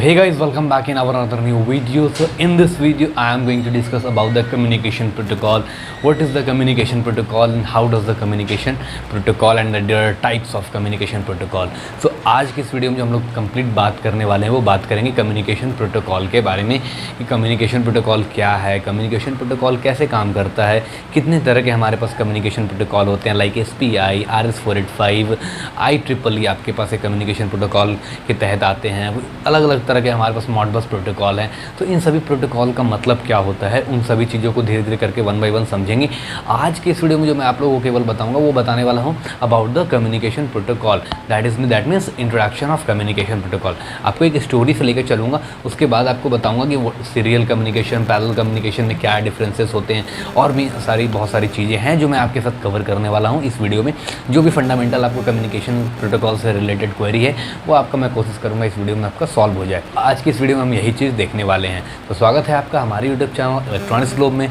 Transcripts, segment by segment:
hey guys, welcome back in our another new video. So in this video I am going to discuss about the communication protocol. What is the communication protocol and how does the communication protocol and there are types of communication protocol. So आज की इस video में जो हम लोग complete बात करने वाले हैं वो बात करेंगे कम्युनिकेशन प्रोटोकॉल के बारे में कि कम्युनिकेशन प्रोटोकॉल क्या है, कम्युनिकेशन प्रोटोकॉल कैसे काम करता है, कितने तरह के हमारे पास कम्युनिकेशन प्रोटोकॉल होते हैं लाइक SPI, RS485, IEEE आपके पास एक कम्युनिकेशन प्रोटोकॉल के तहत आते हैं। अलग अलग तरह के हमारे पास मॉडबस प्रोटोकॉल हैं। तो इन सभी प्रोटोकॉल का मतलब क्या होता है, उन सभी चीज़ों को धीरे धीरे करके वन बाय वन समझेंगे। आज के इस वीडियो में जो मैं आप लोगों को केवल बताऊंगा वो बताने वाला हूँ about the communication protocol, that means introduction of communication protocol. आपको एक स्टोरी से लेकर चलूँगा, उसके बाद आपको बताऊँगा कि वो सीरियल कम्युनिकेशन, पैरेलल कम्युनिकेशन में क्या डिफरेंसेस होते हैं और भी बहुत सारी चीज़ें हैं जो मैं आपके साथ कवर करने वाला हूँ इस वीडियो में। जो भी फंडामेंटल आपको कम्युनिकेशन प्रोटोकॉल से रिलेटेड क्वेरी है वो आपका मैं कोशिश करूँगा इस वीडियो में आपका सॉल्व हो जाए। आज की इस वीडियो में हम यही चीज़ देखने वाले हैं। तो स्वागत है आपका हमारे यूट्यूब चैनल इलेक्ट्रॉनिक्स ग्लोब में।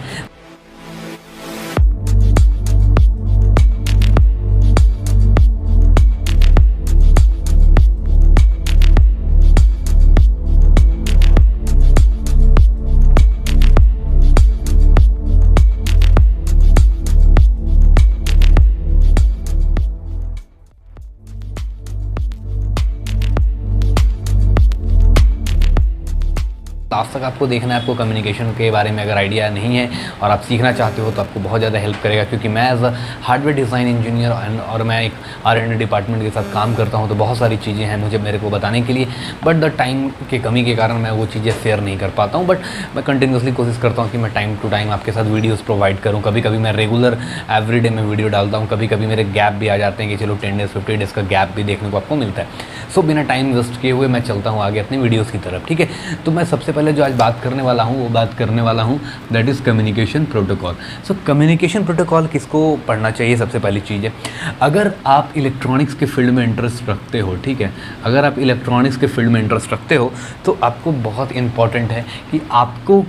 लास्ट तक आपको देखना है, आपको कम्युनिकेशन के बारे में अगर आइडिया नहीं है और आप सीखना चाहते हो तो आपको बहुत ज़्यादा हेल्प करेगा, क्योंकि मैं as a hardware design engineer और मैं एक R&D डिपार्टमेंट के साथ काम करता हूं, तो बहुत सारी चीज़ें हैं मेरे को बताने के लिए, बट द टाइम के कमी के कारण मैं वो चीज़ें शेयर नहीं कर पाता हूँ। बट मैं कंटिन्यूसली कोशिश करता हूँ कि मैं टाइम टू टाइम आपके साथ वीडियोज़ प्रोवाइड करूँ। कभी कभी मैं रेगुलर एवरीडे में वीडियो डालता हूँ, कभी कभी मेरे गैप भी आ जाते हैं कि चलो 10 डेज़ 50 डेज़ का गैप भी देखने को आपको मिलता है। सो बिना टाइम वेस्ट किए हुए मैं चलता हूँ आगे अपनी वीडियोज़ की तरफ, ठीक है। तो मैं सबसे पहले जो आज बात करने वाला हूँ that is communication protocol. So communication protocol किसको पढ़ना चाहिए, सबसे पहली चीज़ है अगर आप इलेक्ट्रॉनिक्स के फील्ड में इंटरेस्ट रखते हो, ठीक है, अगर आप इलेक्ट्रॉनिक्स के फील्ड में इंटरेस्ट रखते हो तो आपको बहुत इंपॉर्टेंट है कि आपको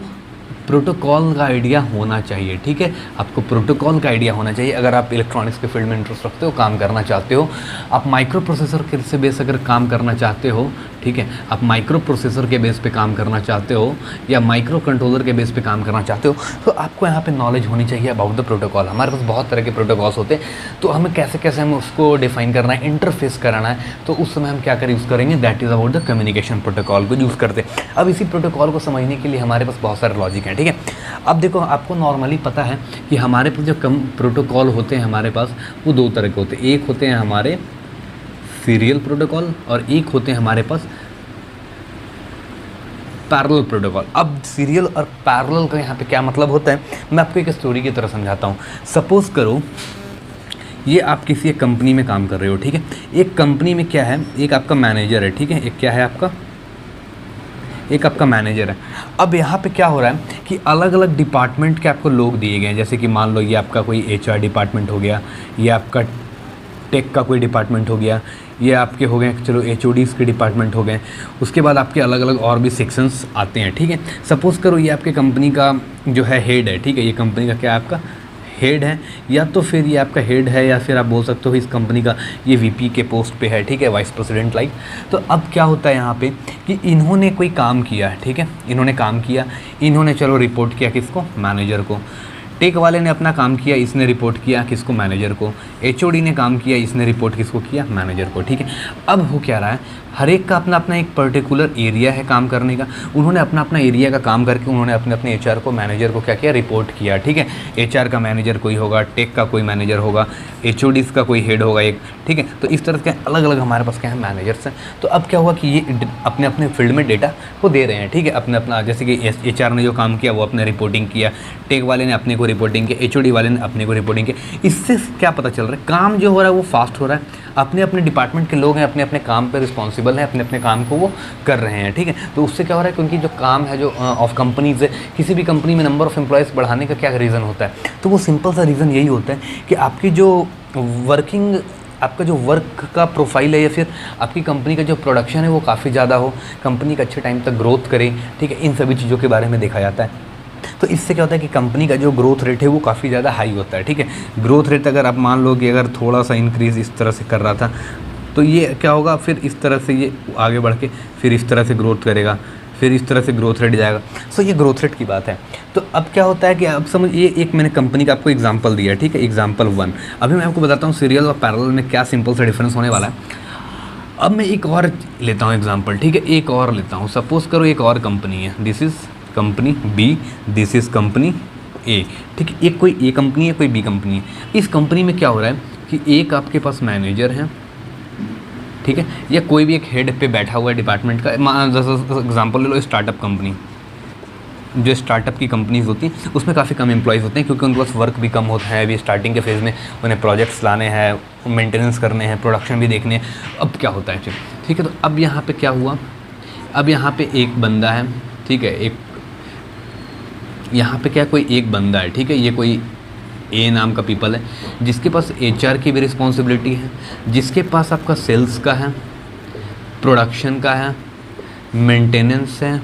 प्रोटोकॉल का आइडिया होना चाहिए, ठीक है। आपको प्रोटोकॉल का आइडिया होना चाहिए अगर आप इलेक्ट्रॉनिक्स के फील्ड में इंटरेस्ट रखते हो, काम करना चाहते हो, आप माइक्रो प्रोसेसर के से बेस अगर काम करना चाहते हो, ठीक है, आप माइक्रो प्रोसेसर के बेस पे काम करना चाहते हो या माइक्रो कंट्रोलर के बेस पे काम करना चाहते हो, तो आपको यहाँ पे नॉलेज होनी चाहिए अबाउट द प्रोटोकॉल। हमारे पास बहुत तरह के प्रोटोकॉल्स होते हैं, तो हमें कैसे कैसे हमें उसको डिफाइन करना है, इंटरफेस कराना है, तो उस समय हम क्या यूज़ करेंगे, that is about the communication protocol को यूज़ करते हैं। अब इसी प्रोटोकॉल को समझने के लिए हमारे पास बहुत सारे लॉजिक हैं, ठीक है। अब देखो, आपको नॉर्मली पता है कि हमारे पास जो प्रोटोकॉल होते हैं हमारे पास वो दो तरह के होते हैं। एक होते हैं हमारे सीरियल प्रोटोकॉल और एक होते हैं हमारे पास पैरेलल प्रोटोकॉल। अब सीरियल और पैरेलल का यहाँ पे क्या मतलब होता है, मैं आपको एक स्टोरी की तरह समझाता हूँ। सपोज़ करो ये आप किसी एक कंपनी में काम कर रहे हो, ठीक है। एक कंपनी में क्या है, एक आपका मैनेजर है, ठीक है, एक क्या है आपका, एक आपका मैनेजर है। अब यहाँ पे क्या हो रहा है कि अलग अलग डिपार्टमेंट के आपको लोग दिए गए हैं, जैसे कि मान लो ये आपका कोई HR डिपार्टमेंट हो गया, ये आपका टेक का कोई डिपार्टमेंट हो गया, ये आपके हो गए चलो HODs के डिपार्टमेंट हो गए, उसके बाद आपके अलग अलग और भी सेक्शंस आते हैं, ठीक है। सपोज़ करो ये आपके कंपनी का जो है हेड है, ठीक है, ये कंपनी का क्या है आपका हेड है, या तो फिर ये आपका हेड है या फिर आप बोल सकते हो इस कंपनी का ये VP के पोस्ट पे है, ठीक है, वाइस प्रेसिडेंट लाइक। तो अब क्या होता है यहाँ पे कि इन्होंने कोई काम किया, ठीक है, इन्होंने काम किया, इन्होंने चलो रिपोर्ट किया किसको, मैनेजर को। टेक वाले ने अपना काम किया, इसने रिपोर्ट किया किसको, मैनेजर को। HOD ने काम किया, इसने रिपोर्ट किसको किया, मैनेजर को, ठीक है। अब हो क्या रहा है, हर एक का अपना अपना एक पर्टिकुलर एरिया है काम करने का। उन्होंने अपना अपना एरिया का काम करके उन्होंने अपने अपने HR को, मैनेजर को क्या किया, रिपोर्ट किया, ठीक है। HR का मैनेजर कोई होगा, टेक का कोई मैनेजर होगा, HODs का कोई हेड होगा एक, ठीक है। तो इस तरह के अलग अलग हमारे पास क्या है, मैनेजर्स हैं। तो अब क्या हुआ कि ये अपने अपने फील्ड में डेटा को दे रहे हैं, ठीक है, अपने अपना, जैसे कि HR ने जो काम किया वो अपने रिपोर्टिंग किया, टेक वाले ने अपने को रिपोर्टिंग किया, HOD वाले ने अपने को रिपोर्टिंग किया। इससे क्या पता चल रहा है, काम जो हो रहा है वो फास्ट हो रहा है, अपने अपने डिपार्टमेंट के लोग हैं अपने अपने काम पर रिस्पॉन्सिबल हैं, अपने अपने काम को वो कर रहे हैं, ठीक है। तो उससे क्या हो रहा है कि उनकी जो काम है, जो ऑफ कंपनीज़ है, किसी भी कंपनी में नंबर ऑफ़ एम्प्लॉयज़ बढ़ाने का क्या रीज़न होता है, तो वो सिंपल सा रीज़न यही होता है कि आपकी जो वर्किंग, आपका जो वर्क का प्रोफाइल है या फिर आपकी कंपनी का जो प्रोडक्शन है वो काफ़ी ज़्यादा हो, कंपनी का अच्छे टाइम तक ग्रोथ करे, ठीक है। इन सभी चीज़ों के बारे में देखा जाता है। तो इससे क्या होता है कि कंपनी का जो ग्रोथ रेट है वो काफ़ी ज़्यादा हाई होता है, ठीक है। ग्रोथ रेट अगर आप मान लो कि अगर थोड़ा सा इंक्रीज़ इस तरह से कर रहा था, तो ये क्या होगा, फिर इस तरह से ये आगे बढ़ के फिर इस तरह से ग्रोथ करेगा, फिर इस तरह से ग्रोथ रेट जाएगा। सो ये ग्रोथ रेट की बात है। तो अब क्या होता है कि अब समझ, ये एक मैंने कंपनी का आपको एग्जांपल दिया है, ठीक है, एग्जांपल 1। अभी मैं आपको बताता हूँ सीरियल और पैरेलल में क्या सिंपल सा डिफरेंस होने वाला है। अब मैं एक और लेता हूँ एग्जांपल, ठीक है, एक और लेता हूँ। सपोज करो एक और कंपनी है, this is company B, this is company A, ठीक है। एक कोई ए कंपनी है, कोई बी कंपनी है। इस कंपनी में क्या हो रहा है कि एक आपके पास मैनेजर है, ठीक है, या कोई भी एक हेड पे बैठा हुआ है डिपार्टमेंट का। एग्जांपल ले लो स्टार्टअप कंपनी। जो स्टार्टअप की कंपनीज होती हैं उसमें काफ़ी कम एम्प्लॉयज़ होते हैं, क्योंकि उनके पास वर्क भी कम होता है। अभी स्टार्टिंग के फेज़ में उन्हें प्रोजेक्ट्स लाने हैं, मेंटेनेंस करने हैं, प्रोडक्शन भी देखने हैं। अब क्या होता है, ठीक है, तो अब यहाँ पे क्या हुआ, अब यहाँ पे एक बंदा है, ठीक है, एक यहाँ पे क्या, कोई एक बंदा है, ठीक है, ये कोई ए नाम का पीपल है, जिसके पास एचआर की भी रिस्पॉन्सिबिलिटी है, जिसके पास आपका सेल्स का है, प्रोडक्शन का है, मेंटेनेंस है,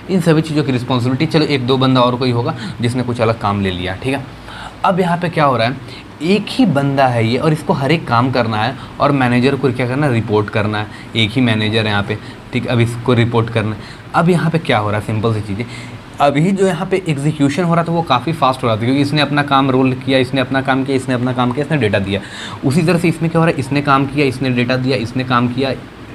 इन सभी चीज़ों की रिस्पॉन्सिबिलिटी। चलो एक दो बंदा और कोई होगा जिसने कुछ अलग काम ले लिया, ठीक है। अब यहाँ पे क्या हो रहा है, एक ही बंदा है ये, और इसको हर एक काम करना है, और मैनेजर को क्या करना है, रिपोर्ट करना है। एक ही मैनेजर है यहाँ पे, ठीक, अब इसको रिपोर्ट करना है। अब यहाँ पे क्या हो रहा है, सिंपल सी चीज़ें, अभी जो यहाँ पे एग्जीक्यूशन हो रहा था वो काफ़ी फास्ट हो रहा था, क्योंकि इसने अपना काम रोल किया, इसने अपना काम किया, इसने अपना काम किया, इसने डेटा दिया। उसी तरह से इसमें क्या हो रहा है, इसने काम किया, इसने डेटा दिया, इसने काम किया,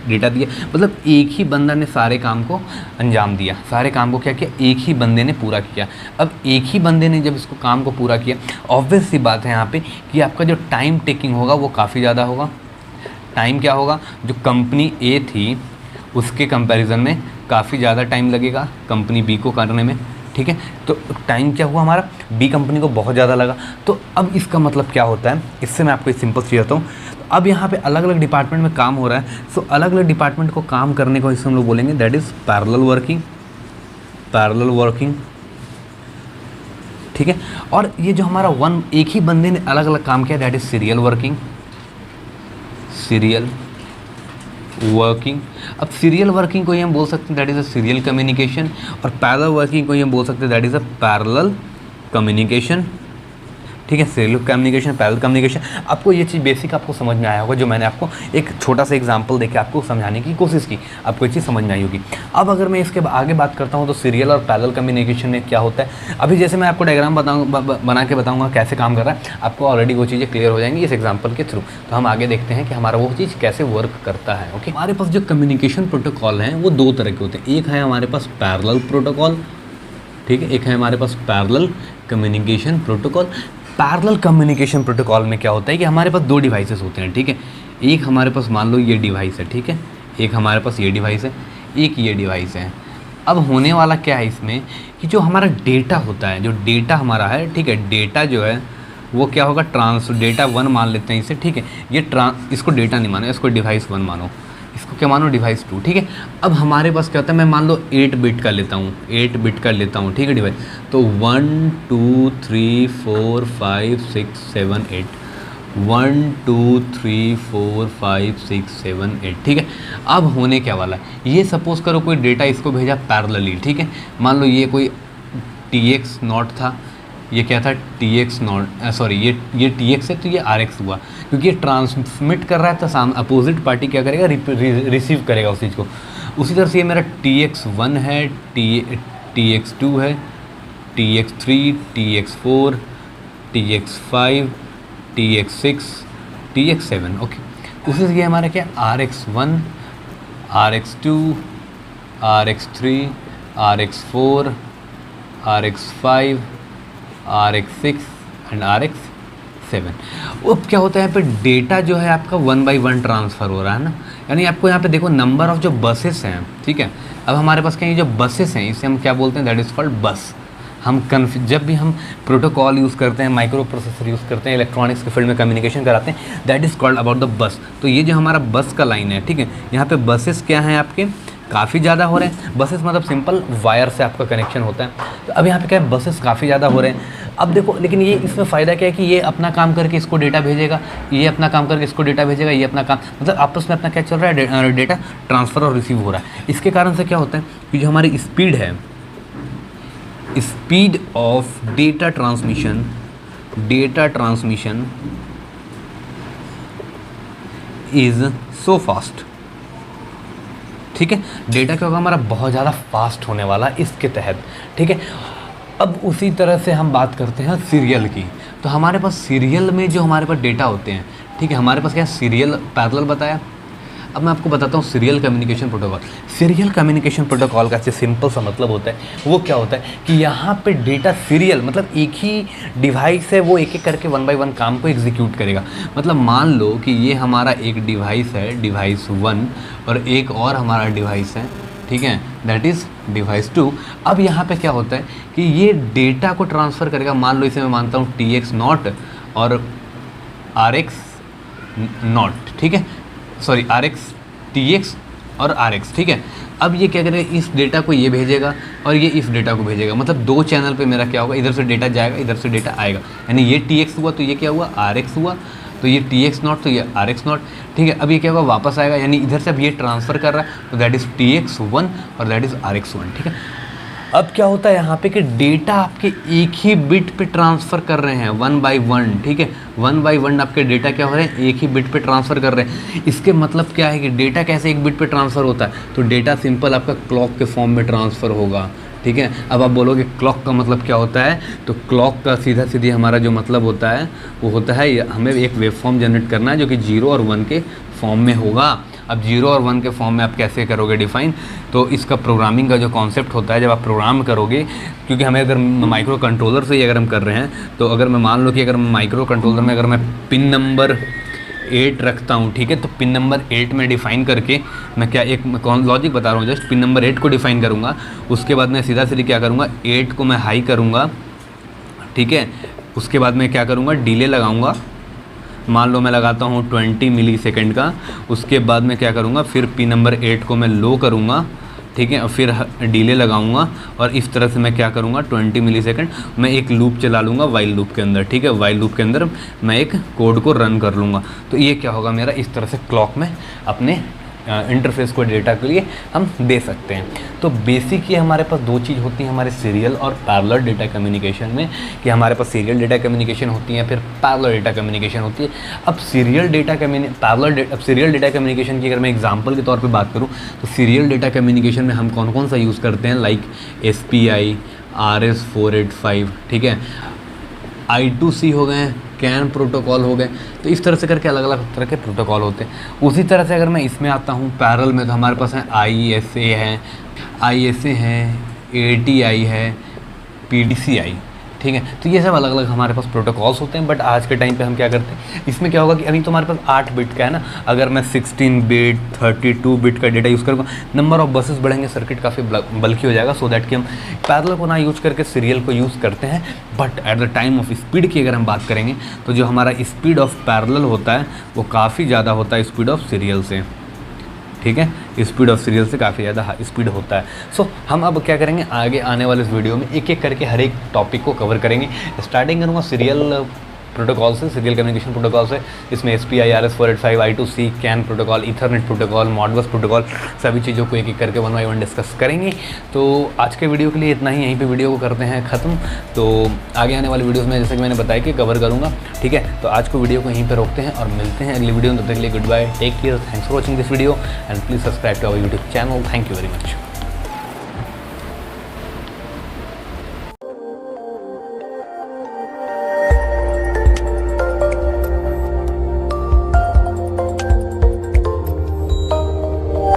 डेटा दिया, मतलब एक ही बंदा ने सारे काम को अंजाम दिया, सारे काम को क्या किया, एक ही बंदे ने पूरा किया। अब एक ही बंदे ने जब इसको काम को पूरा किया, ऑब्वियस सी बात है यहाँ पे कि आपका जो टाइम टेकिंग होगा वो काफ़ी ज़्यादा होगा। टाइम क्या होगा, जो कंपनी ए थी उसके कंपैरिजन में काफ़ी ज़्यादा टाइम लगेगा कंपनी बी को करने में, ठीक है। तो टाइम क्या हुआ हमारा, बी कंपनी को बहुत ज़्यादा लगा। तो अब इसका मतलब क्या होता है, इससे मैं आपको एक सिंपल चीज़ बताता हूँ। तो अब यहाँ पे अलग अलग डिपार्टमेंट में काम हो रहा है, सो अलग अलग डिपार्टमेंट को काम करने को इससे हम लोग बोलेंगे that is parallel working, parallel working, ठीक है। और ये जो हमारा एक ही बंदे ने अलग अलग काम किया that is serial working, serial working. अब सीरियल वर्किंग को ही हम बोल सकते हैं that is a serial communication, और पैरेलल वर्किंग को ही हम बोल सकते हैं that is a parallel communication, ठीक है। Serial communication, parallel communication. आपको ये चीज़ बेसिक आपको समझ में आया होगा, जो मैंने आपको एक छोटा सा एग्जांपल देके आपको समझाने की कोशिश की, आपको ये चीज़ समझ में आई होगी। अब अगर मैं इसके आगे बात करता हूँ तो सीरियल और पैरेलल कम्युनिकेशन में क्या होता है, अभी जैसे मैं आपको डायग्राम बना के बताऊँगा कैसे काम कर रहा है, आपको ऑलरेडी वो चीज़ें क्लियर हो जाएंगी इस एग्जाम्पल के थ्रू। तो हम आगे देखते हैं कि हमारा वो चीज़ कैसे वर्क करता है। ओके, हमारे पास जो कम्युनिकेशन प्रोटोकॉल हैं वो दो तरह के होते हैं। एक है हमारे पास पैरेलल प्रोटोकॉल, ठीक है, एक है हमारे पास parallel communication protocol. Parallel communication protocol में क्या होता है कि हमारे पास दो डिवाइसेस होते हैं, ठीक है। एक हमारे पास मान लो ये डिवाइस है, ठीक है, एक हमारे पास ये डिवाइस है, एक ये डिवाइस है। अब होने वाला क्या है इसमें कि जो हमारा डेटा होता है, जो डेटा हमारा है, ठीक है, डेटा जो है वो क्या होगा, डेटा 1 मान लेते हैं इसे, ठीक है। ये इसको डेटा नहीं मानो, इसको डिवाइस 1 मानो, इसको क्या मानो, डिवाइस 2, ठीक है। अब हमारे पास क्या होता है, मैं मान लो 8 बिट का लेता हूँ, 8 बिट का लेता हूँ, ठीक है, डिवाइस। तो 1 2 3 4 5 6 7 8, 1 2 3 4 5 6 7 8, ठीक है। अब होने क्या वाला है, ये सपोज करो कोई डेटा इसको भेजा पैरेलली, ठीक है। मान लो ये कोई TX नॉट था, ये क्या था, TX नॉट, सॉरी ये TX है तो ये RX हुआ, क्योंकि ये ट्रांसमिट कर रहा है तो अपोजिट पार्टी क्या करेगा, रिसीव करेगा उस चीज़ को। उसी तरह से ये मेरा TX1 है, TX2 है, TX3, TX4, TX5, TX6, TX7, okay. उसी से ये हमारा क्या, RX1, RX2, RX3, RX4, RX5, RX6 and RX7। अब क्या होता है यहाँ पे, डेटा जो है आपका 1 by 1 ट्रांसफ़र हो रहा है ना, यानी आपको यहाँ पे देखो नंबर ऑफ जो बसेस हैं, ठीक है। अब हमारे पास क्या, ये जो बसेस हैं इसे हम क्या बोलते हैं, दैट इज़ कॉल्ड बस। हम जब भी हम प्रोटोकॉल यूज़ करते हैं, माइक्रो प्रोसेसर यूज़ करते हैं, इलेक्ट्रॉनिक्स के फील्ड में कम्युनिकेशन कराते हैं, that is called about the bus. तो ये जो हमारा बस का लाइन है, ठीक है, यहाँ पे बसेस क्या हैं आपके, काफ़ी ज़्यादा हो रहे हैं। बसेस मतलब सिंपल वायर से आपका कनेक्शन होता है। तो अब यहाँ पे क्या है, बसेस काफ़ी ज़्यादा हो रहे हैं। अब देखो, लेकिन ये इसमें फ़ायदा क्या है कि ये अपना काम करके इसको डेटा भेजेगा, ये अपना काम करके इसको डेटा भेजेगा, ये अपना काम, मतलब आपस में अपना क्या चल रहा है, डेटा ट्रांसफ़र और रिसीव हो रहा है। इसके कारण से क्या होता है कि जो हमारी स्पीड है, speed of data transmission is so fast. ठीक है, डेटा क्या होगा हमारा बहुत ज़्यादा फास्ट होने वाला इसके तहत। ठीक है, अब उसी तरह से हम बात करते हैं सीरियल की। तो हमारे पास सीरियल में जो हमारे पास डेटा होते हैं, ठीक है, हमारे पास क्या सीरियल पैरेलल बताया। अब मैं आपको बताता हूँ serial communication protocol. Serial communication protocol का सिंपल सा मतलब होता है, वो क्या होता है कि यहाँ पे डेटा सीरियल मतलब एक ही डिवाइस है, वो एक एक करके 1 बाय 1 काम को एग्जीक्यूट करेगा। मतलब मान लो कि ये हमारा एक डिवाइस है, डिवाइस 1, और एक और हमारा डिवाइस है, ठीक है, दैट इज़ डिवाइस 2। अब यहाँ पे क्या होता है कि ये डेटा को ट्रांसफ़र करेगा। मान लो इसे मैं मानता हूँ TX0 और RX0, ठीक है, सॉरी TX और RX, ठीक है। अब ये क्या करेगा, इस डेटा को ये भेजेगा और ये इस डेटा को भेजेगा। मतलब 2 चैनल पे मेरा क्या होगा, इधर से डेटा जाएगा, इधर से डेटा आएगा। यानी ये TX हुआ तो ये क्या हुआ, RX हुआ, तो ये TX0 तो ये RX0, ठीक है। अब ये क्या होगा, वापस आएगा, यानी इधर से अब ये ट्रांसफ़र कर रहा है, तो दैट इज़ TX1 और दैट इज़ RX1, ठीक है। अब क्या होता है यहाँ पे कि डेटा आपके एक ही बिट पे ट्रांसफ़र कर रहे हैं 1 बाय 1, ठीक है, 1 बाय 1 आपके डेटा क्या हो रहे हैं, एक ही बिट पे ट्रांसफ़र कर रहे हैं। इसके मतलब क्या है कि डेटा कैसे एक बिट पे ट्रांसफ़र होता है, तो डेटा सिंपल आपका क्लॉक के फॉर्म में ट्रांसफ़र होगा, ठीक है। अब आप बोलोगे क्लॉक का मतलब क्या होता है, तो क्लॉक का सीधा सीधी हमारा जो मतलब होता है वो होता है हमें एक वेव फॉर्म जनरेट करना है जो कि 0 और 1 के फॉर्म में होगा। अब 0 और 1 के फॉर्म में आप कैसे करोगे डिफ़ाइन, तो इसका प्रोग्रामिंग का जो कॉन्सेप्ट होता है, जब आप प्रोग्राम करोगे, क्योंकि हमें अगर माइक्रो कंट्रोलर से ही अगर हम कर रहे हैं, तो अगर मैं मान लो कि अगर माइक्रो कंट्रोलर में अगर मैं पिन नंबर 8 रखता हूँ, ठीक है, तो पिन नंबर 8 में डिफ़ाइन करके मैं क्या एक लॉजिक बता रहा हूँ, जस्ट पिन नंबर 8 को डिफ़ाइन करूँगा। उसके बाद मैं सीधा सीधी क्या करूँगा, 8 को मैं हाई करूँगा, ठीक है। उसके बाद मैं क्या करूँगा, डिले लगाऊँगा, मान लो मैं लगाता हूँ 20 मिली सेकेंड का। उसके बाद मैं क्या करूँगा, फिर पिन नंबर 8 को मैं लो करूँगा, ठीक है, और फिर डिले लगाऊंगा, और इस तरह से मैं क्या करूँगा 20 मिली सेकेंड मैं एक लूप चला लूँगा वाइल लूप के अंदर, ठीक है। वाइल लूप के अंदर मैं एक कोड को रन कर लूँगा। तो ये क्या होगा मेरा, इस तरह से क्लॉक में अपने इंटरफेस को डेटा के लिए हम दे सकते हैं। तो बेसिक ये हमारे पास 2 चीज़ होती हैं हमारे सीरियल और पैरेलल डेटा कम्युनिकेशन में, कि हमारे पास सीरियल डेटा कम्युनिकेशन होती है, फिर पैरेलल डेटा कम्युनिकेशन होती है। अब सीरियल डेटा कम्युनिकेशन की अगर मैं एग्जांपल के तौर पे बात करूं, तो सीरियल डेटा कम्युनिकेशन में हम कौन कौन सा यूज़ करते हैं, लाइक SPI, RS485, ठीक है, I2C हो गए, कैन प्रोटोकॉल हो गए। तो इस तरह से करके अलग अलग तरह के प्रोटोकॉल होते हैं। उसी तरह से अगर मैं इसमें आता हूँ पैरेलल में, तो हमारे पास है ISA है, ATI है, PDCI, ठीक है। तो ये सब अलग अलग हमारे पास प्रोटोकॉल्स होते हैं। बट आज के टाइम पे हम क्या करते हैं, इसमें क्या होगा कि अभी तो हमारे पास 8 बिट का है ना, अगर मैं 16 बिट 32 बिट का डेटा यूज़ करूँगा, नंबर ऑफ बसेस बढ़ेंगे, सर्किट काफ़ी बल्कि हो जाएगा। सो दैट कि हम पैरेलल को ना यूज़ करके सीरियल को यूज़ करते हैं। But at the time of speed की अगर हम बात करेंगे, तो जो हमारा स्पीड ऑफ पैरेलल होता है वो काफ़ी ज़्यादा होता है स्पीड ऑफ सीरियल से, ठीक है। स्पीड ऑफ सीरियल से काफ़ी ज़्यादा स्पीड होता है। सो हम अब क्या करेंगे, आगे आने वाले इस वीडियो में एक एक करके हर एक टॉपिक को कवर करेंगे। स्टार्टिंग करूँगा सीरियल प्रोटोकॉल से, सीरियल कम्युनिकेशन प्रोटोकॉल से। इसमें SPI, RS485, I2C, can protocol, Ethernet protocol, Modbus protocol, सभी चीज़ों को एक एक करके 1 बाय 1 डिस्कस करेंगे। तो आज के वीडियो के लिए इतना ही, यहीं पे वीडियो को करते हैं ख़त्म। तो आगे आने वाली वीडियोज़ में जैसे कि मैंने बताया कि कवर करूँगा, ठीक है। तो आज को वीडियो को यहीं पर रोकते हैं और मिलते हैं अगली वीडियो में। तब तक के लिए good bye, take care, thanks for watching this video and please subscribe to our YouTube channel. Thank you very much.